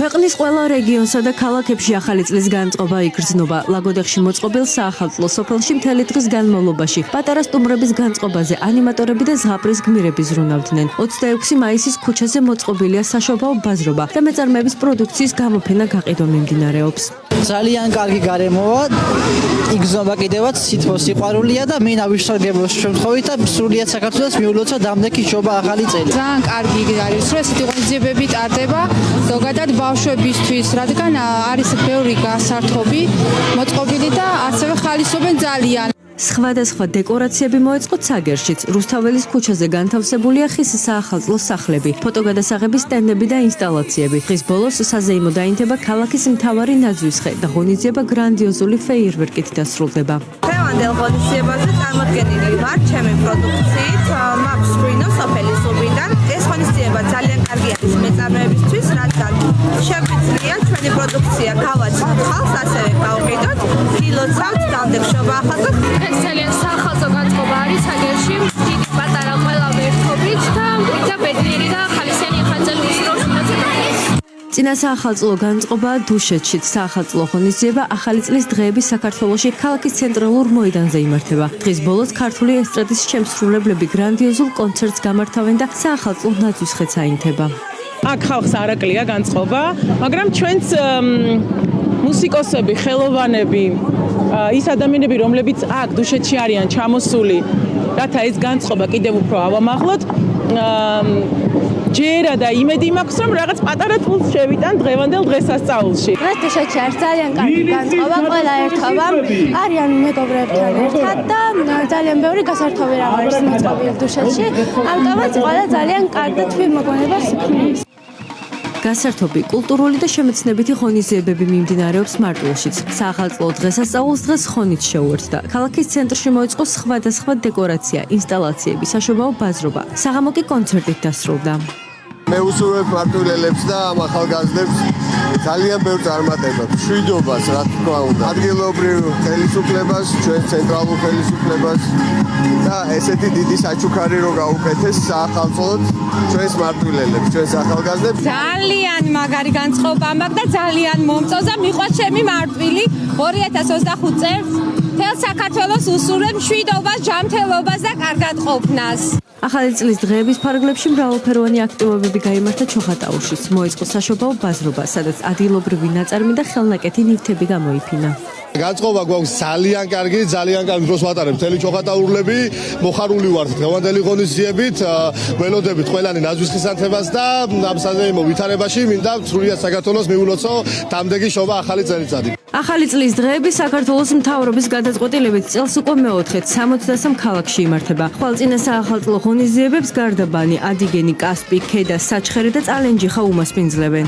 ქვეყნის ყველა რეგიონსა და ქალაქებში ახალი წლის განწყობა იგრძნობა. ლაგოდეხში მოწყობილ საახალწლო სოფელში მთელი დღის განმავლობაში პატარა სტუმრების განწყობაზე ანიმატორები და ზღაპრის გმირები ზრუნავდნენ. 26 მაისის ქუჩაზე მოწყობილია საშობაო ბაზრობა და მეწარმეების პროდუქციის გამოფენა გაყიდვა მიმდინარეობს. ძალიან კარგი გარემოა, იგრძნობა კიდევაც სითბო სიყვარულია და მინდა ვისარგებლოს შემთხვევით და სრულიად საქართველოს მიულოცა დამდეგი შობა ახალი წელი. ძალიან კარგი არის, რომ ესეთი ღონისძიებები ტარდება ზოგადად ბავშვებისთვის, რადგან არის ბევრი გასართობი მოწყობილი და ასევე ხალისობენ ძალიან. სხვადასხვა დეკორაციები მოეწყოთ ცაგერშიც. რუსთაველის ქუჩაზე განთავსებულია ხის საახალწლო სახლები, ფოტოგადასაღების სტენდები და ინსტალაციები. დღის ბოლოს საზეიმო დაინთება ქალაქის მთავარი ნაძვის ხე და ღონისძიება გრანდიოზული ფეიერვერკით დასრულდება. დღევანდელ ღონისძიებაზე წარმოდგენილი ვარ ჩემი პროდუქციით მაქვს ღვინო სოფელის უბიდან. ეს ღონისძიება ძალიან კარგი არის მეწარმეებისთვის, რადგან შეგვიძლია ჩვენი პროდუქცია გავაცნოთ ხალხს, ასევე გავყიდოთ, ვილოცავთ დამდეგ შობა ახალწლად. ეს ძალიან საახალწლო განწყობა არის ცაგერში, დიდი პატარა ყველა ერთობით და ბედნიერი და ხალისიანი ხანძარი უსროს მონაწილეობა. წინა საახალწლო განწყობა დუშეთშიც. საახალწლო ღონისძიება ახალი წლის დღეების საქართველოში ქალაქის ცენტრალურ მოედანზე იმართება. დღის ბოლოს ქართული ესტრადის შემსრულებლები გრანდიოზულ კონცერტს გამართავენ და საახალწლო ნაძვის ხეც აინთება. აქ ხალხს არ აკლია განწყობა, მაგრამ ჩვენც მუსიკოსები, ხელოვანები, ის ადამიანები, რომლებიც აქ დუშეთში არიან ჩამოსული, რათა ეს განწყობა კიდევ უფრო ავამაღლოთ, ჯერა და იმედი მაქვს, რომ რაღაც პატარა წულს შევიტან დღევანდელ დღესასწაულში. დღეს დუშეთში არის ძალიან კარგი განწყობა, ყველა ერთობა არიან მეგობრებთან ერთად და ძალიან ბევრი გასართობი რამ არის მოწყობილი დუშეთში. ამიტომაც ყველა ძალიან კარგ და თბილ მოგონებას ქმნის. გასართობი, კულტურული და შემეცნებითი ღონისძიებები მიმდინარეობს მარტვილშიც. საახალწლო დღესასწაულს დღეს ხონით შეუერთდა. ქალაქის ცენტრში მოეწყო სხვადასხვა დეკორაცია, ინსტალაციები, საშობაო ბაზრობა. საღამო კი კონცერტით დასრულდა. მე უსურვებ მარტვილელებს და ამ ახალგაზრდებს ძალიან ბევრ წარმატებას, მშვიდობას, რა თქმა უნდა. ადგილობრივ ხელისუფლებას, ჩვენ ცენტრალურ ხელისუფლებას და ესეთი დიდი საჩუქარი რო გაუკეთეს საახალწლოდ ჩვენს მარტვილელებს, ჩვენს ახალგაზრდებს. ძალიან მაგარი განწყობა მაქვს და ძალიან მომწონს და მიყვარს ჩემი მარტვილი 2025 წელს. თელ საქართველოს უსურვებ მშვიდობას, ჯანმრთელობას და კარგად ყოფნას. ახალი წლის დღეების ფარგლებში მრავალფეროვანი აქტივობები გაიმართა ჩოხატაურშიც. მოეწყო საშობაო ბაზრობა, სადაც ადგილობრივი ნაწარმი და ხელნაკეთი ნივთები გამოიფინა. განწყობა გვაქვს ძალიან კარგი დროს ვატარებთ მთელი ჩოხატაურლები, მოხარული ვართ დღევანდელი ღონისძიებით, ველოდებით ყველანი ნაძვის ხისანთებას და ამ საზეიმო ვითარებაში მინდა სრულიად საქართველოს მიულოცო დამდეგი შობა ახალი წელიწადი. ახალი წლის დღეები საქართველოს მთავრობის გადაწყვეტილებით წელს უკვე მეოთხედ 63 ქალაქში იმართება. ხვალწინა საახალწლო ღონისძიებებს გარდაბანი, ადიგენი, კასპი, ქედა, საჩხერი და წალენჯიხა უმასპინძლებენ.